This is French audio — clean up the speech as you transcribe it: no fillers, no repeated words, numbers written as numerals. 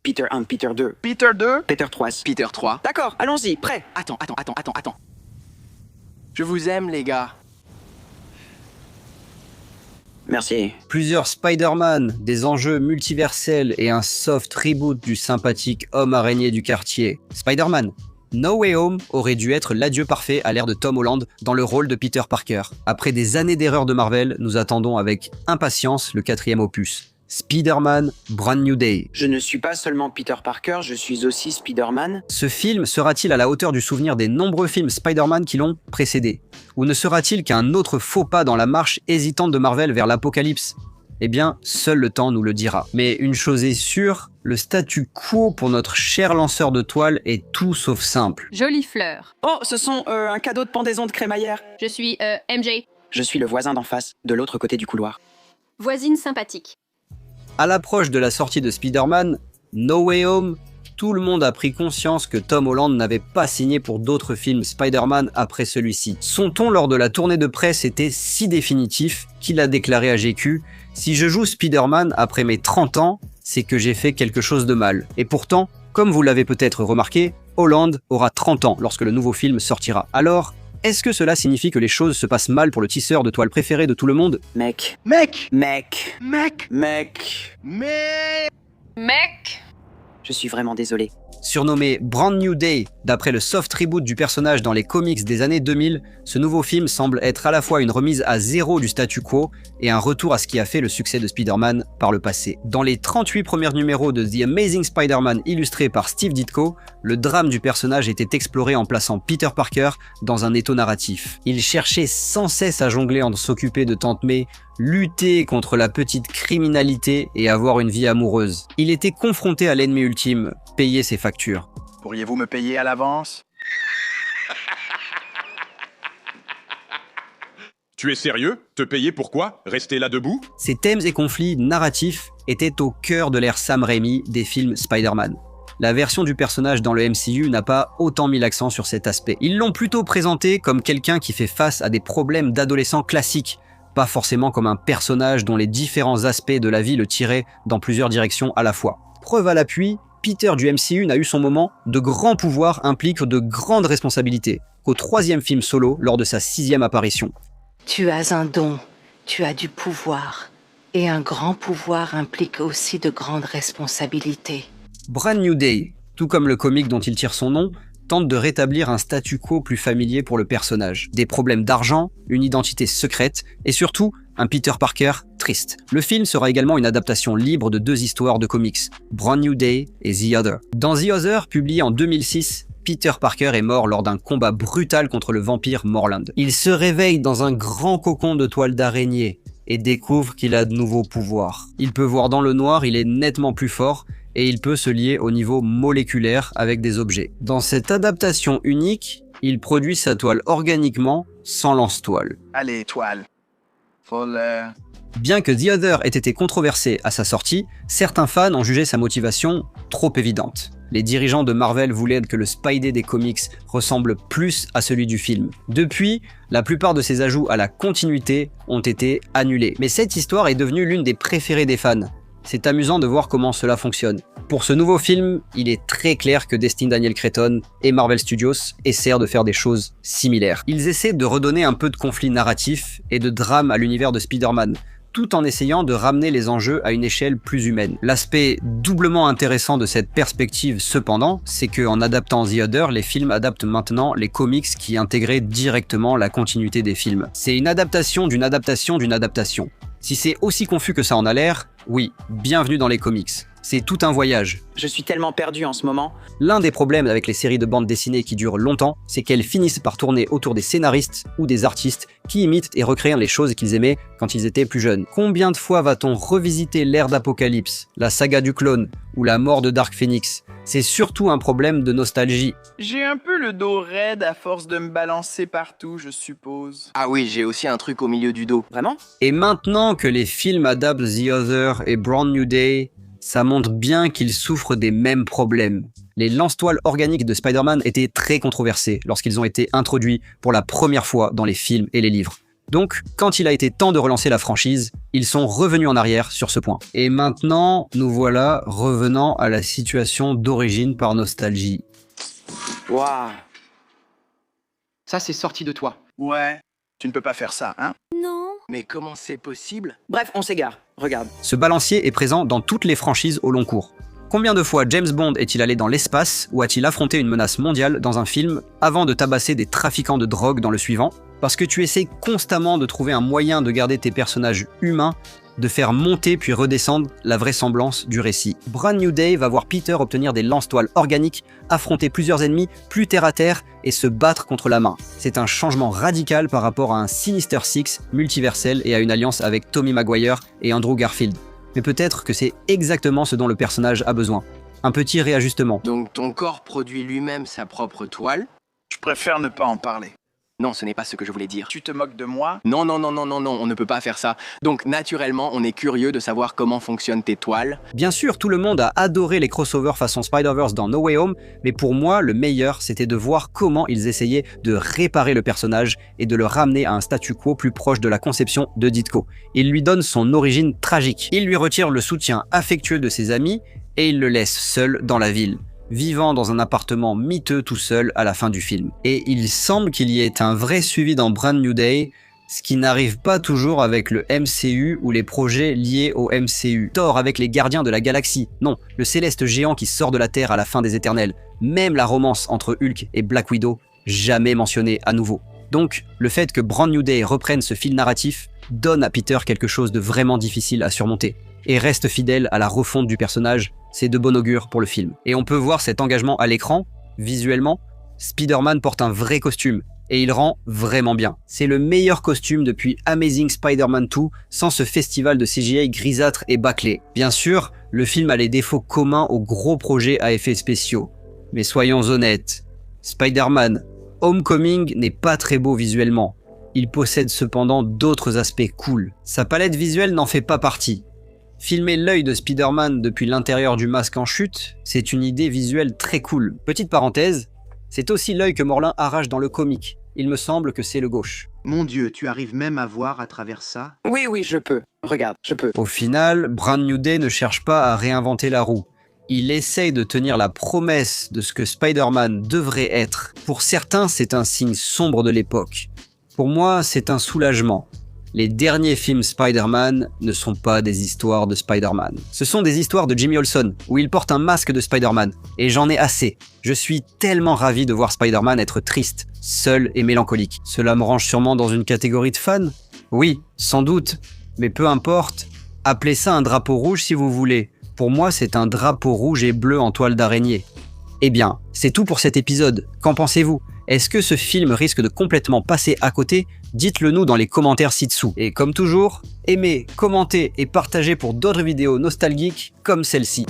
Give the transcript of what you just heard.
Peter 1, Peter 2, Peter 2, Peter 3. Peter 3. D'accord, allons-y, prêt. Attends. Je vous aime, les gars. Merci. Plusieurs Spider-Man, des enjeux multiversels et un soft reboot du sympathique homme araignée du quartier. Spider-Man. No Way Home aurait dû être l'adieu parfait à l'ère de Tom Holland dans le rôle de Peter Parker. Après des années d'erreurs de Marvel, nous attendons avec impatience le 4e opus. Spider-Man Brand New Day. Je ne suis pas seulement Peter Parker, je suis aussi Spider-Man. Ce film sera-t-il à la hauteur du souvenir des nombreux films Spider-Man qui l'ont précédé? Ou ne sera-t-il qu'un autre faux pas dans la marche hésitante de Marvel vers l'apocalypse? Eh bien, seul le temps nous le dira. Mais une chose est sûre, le statu quo pour notre cher lanceur de toile est tout sauf simple. Jolie fleur. Oh, ce sont un cadeau de pendaison de crémaillère. Je suis MJ. Je suis le voisin d'en face, de l'autre côté du couloir. Voisine sympathique. À l'approche de la sortie de Spider-Man, No Way Home, tout le monde a pris conscience que Tom Holland n'avait pas signé pour d'autres films Spider-Man après celui-ci. Son ton lors de la tournée de presse était si définitif qu'il a déclaré à GQ « Si je joue Spider-Man après mes 30 ans, c'est que j'ai fait quelque chose de mal. » Et pourtant, comme vous l'avez peut-être remarqué, Holland aura 30 ans lorsque le nouveau film sortira. Alors, est-ce que cela signifie que les choses se passent mal pour le tisseur de toile préféré de tout le monde? Mec. Mec. Je suis vraiment désolé. Surnommé Brand New Day, d'après le soft reboot du personnage dans les comics des années 2000, ce nouveau film semble être à la fois une remise à zéro du statu quo et un retour à ce qui a fait le succès de Spider-Man par le passé. Dans les 38 premiers numéros de The Amazing Spider-Man illustrés par Steve Ditko, le drame du personnage était exploré en plaçant Peter Parker dans un étau narratif. Il cherchait sans cesse à jongler entre s'occuper de Tante May, lutter contre la petite criminalité et avoir une vie amoureuse. Il était confronté à l'ennemi ultime, payer ses factures. Pourriez-vous me payer à l'avance? Tu es sérieux? Te payer pourquoi? Rester là debout? Ces thèmes et conflits narratifs étaient au cœur de l'ère Sam Raimi des films Spider-Man. La version du personnage dans le MCU n'a pas autant mis l'accent sur cet aspect. Ils l'ont plutôt présenté comme quelqu'un qui fait face à des problèmes d'adolescents classiques, pas forcément comme un personnage dont les différents aspects de la vie le tiraient dans plusieurs directions à la fois. Preuve à l'appui, Peter du MCU n'a eu son moment, de grands pouvoirs impliquent de grandes responsabilités, qu'au 3e film solo lors de sa 6e apparition. Tu as un don, tu as du pouvoir. Et un grand pouvoir implique aussi de grandes responsabilités. Brand New Day, tout comme le comic dont il tire son nom, tente de rétablir un statu quo plus familier pour le personnage. Des problèmes d'argent, une identité secrète et surtout un Peter Parker triste. Le film sera également une adaptation libre de 2 histoires de comics, Brand New Day et The Other. Dans The Other, publié en 2006, Peter Parker est mort lors d'un combat brutal contre le vampire Morland. Il se réveille dans un grand cocon de toile d'araignée et découvre qu'il a de nouveaux pouvoirs. Il peut voir dans le noir, il est nettement plus fort et il peut se lier au niveau moléculaire avec des objets. Dans cette adaptation unique, il produit sa toile organiquement, sans lance-toile. Allez, toile. Bien que The Other ait été controversé à sa sortie, certains fans ont jugé sa motivation trop évidente. Les dirigeants de Marvel voulaient que le Spidey des comics ressemble plus à celui du film. Depuis, la plupart de ces ajouts à la continuité ont été annulés. Mais cette histoire est devenue l'une des préférées des fans. C'est amusant de voir comment cela fonctionne. Pour ce nouveau film, il est très clair que Destin Daniel Cretton et Marvel Studios essaient de faire des choses similaires. Ils essaient de redonner un peu de conflit narratif et de drame à l'univers de Spider-Man, tout en essayant de ramener les enjeux à une échelle plus humaine. L'aspect doublement intéressant de cette perspective cependant, c'est qu'en adaptant The Other, les films adaptent maintenant les comics qui intégraient directement la continuité des films. C'est une adaptation d'une adaptation d'une adaptation. Si c'est aussi confus que ça en a l'air, oui, bienvenue dans les comics. C'est tout un voyage. Je suis tellement perdu en ce moment. L'un des problèmes avec les séries de bandes dessinées qui durent longtemps, c'est qu'elles finissent par tourner autour des scénaristes ou des artistes qui imitent et recréent les choses qu'ils aimaient quand ils étaient plus jeunes. Combien de fois va-t-on revisiter l'ère d'Apocalypse, la saga du clone ou la mort de Dark Phoenix? C'est surtout un problème de nostalgie. J'ai un peu le dos raide à force de me balancer partout, je suppose. Ah oui, j'ai aussi un truc au milieu du dos. Vraiment? Et maintenant que les films adaptent The Other et Brand New Day, ça montre bien qu'ils souffrent des mêmes problèmes. Les lance-toiles organiques de Spider-Man étaient très controversés lorsqu'ils ont été introduits pour la première fois dans les films et les livres. Donc, quand il a été temps de relancer la franchise, ils sont revenus en arrière sur ce point. Et maintenant, nous voilà revenant à la situation d'origine par nostalgie. Waouh. Ça, c'est sorti de toi. Ouais, tu ne peux pas faire ça, hein? Mais comment c'est possible? Bref, on s'égare. Regarde. Ce balancier est présent dans toutes les franchises au long cours. Combien de fois James Bond est-il allé dans l'espace ou a-t-il affronté une menace mondiale dans un film avant de tabasser des trafiquants de drogue dans le suivant? Parce que tu essaies constamment de trouver un moyen de garder tes personnages humains, de faire monter puis redescendre la vraisemblance du récit. Brand New Day va voir Peter obtenir des lance-toiles organiques, affronter plusieurs ennemis plus terre à terre et se battre contre la main. C'est un changement radical par rapport à un Sinister Six multiversel et à une alliance avec Tobey Maguire et Andrew Garfield. Mais peut-être que c'est exactement ce dont le personnage a besoin. Un petit réajustement. Donc ton corps produit lui-même sa propre toile? Je préfère ne pas en parler. Non, ce n'est pas ce que je voulais dire. Tu te moques de moi? Non, on ne peut pas faire ça. Donc naturellement, on est curieux de savoir comment fonctionnent tes toiles. Bien sûr, tout le monde a adoré les crossovers façon Spider-Verse dans No Way Home, mais pour moi, le meilleur, c'était de voir comment ils essayaient de réparer le personnage et de le ramener à un statu quo plus proche de la conception de Ditko. Ils lui donnent son origine tragique. Ils lui retirent le soutien affectueux de ses amis et ils le laissent seul dans la ville, vivant dans un appartement miteux tout seul à la fin du film. Et il semble qu'il y ait un vrai suivi dans Brand New Day, ce qui n'arrive pas toujours avec le MCU ou les projets liés au MCU. Thor avec les Gardiens de la Galaxie, non, le céleste géant qui sort de la Terre à la fin des Éternels, même la romance entre Hulk et Black Widow, jamais mentionnée à nouveau. Donc, le fait que Brand New Day reprenne ce fil narratif donne à Peter quelque chose de vraiment difficile à surmonter, et reste fidèle à la refonte du personnage. C'est de bon augure pour le film. Et on peut voir cet engagement à l'écran, visuellement. Spider-Man porte un vrai costume, et il rend vraiment bien. C'est le meilleur costume depuis Amazing Spider-Man 2, sans ce festival de CGI grisâtre et bâclé. Bien sûr, le film a les défauts communs aux gros projets à effets spéciaux. Mais soyons honnêtes, Spider-Man Homecoming n'est pas très beau visuellement. Il possède cependant d'autres aspects cool. Sa palette visuelle n'en fait pas partie. Filmer l'œil de Spider-Man depuis l'intérieur du masque en chute, c'est une idée visuelle très cool. Petite parenthèse, c'est aussi l'œil que Morlun arrache dans le comic. Il me semble que c'est le gauche. Mon Dieu, tu arrives même à voir à travers ça? Oui, je peux. Regarde, je peux. Au final, Brand New Day ne cherche pas à réinventer la roue. Il essaye de tenir la promesse de ce que Spider-Man devrait être. Pour certains, c'est un signe sombre de l'époque. Pour moi, c'est un soulagement. Les derniers films Spider-Man ne sont pas des histoires de Spider-Man. Ce sont des histoires de Jimmy Olsen, où il porte un masque de Spider-Man. Et j'en ai assez. Je suis tellement ravi de voir Spider-Man être triste, seul et mélancolique. Cela me range sûrement dans une catégorie de fans? Oui, sans doute. Mais peu importe. Appelez ça un drapeau rouge si vous voulez. Pour moi, c'est un drapeau rouge et bleu en toile d'araignée. Eh bien, c'est tout pour cet épisode. Qu'en pensez-vous? Est-ce que ce film risque de complètement passer à côté? Dites-le nous dans les commentaires ci-dessous. Et comme toujours, aimez, commentez et partagez pour d'autres vidéos nostalgiques comme celle-ci.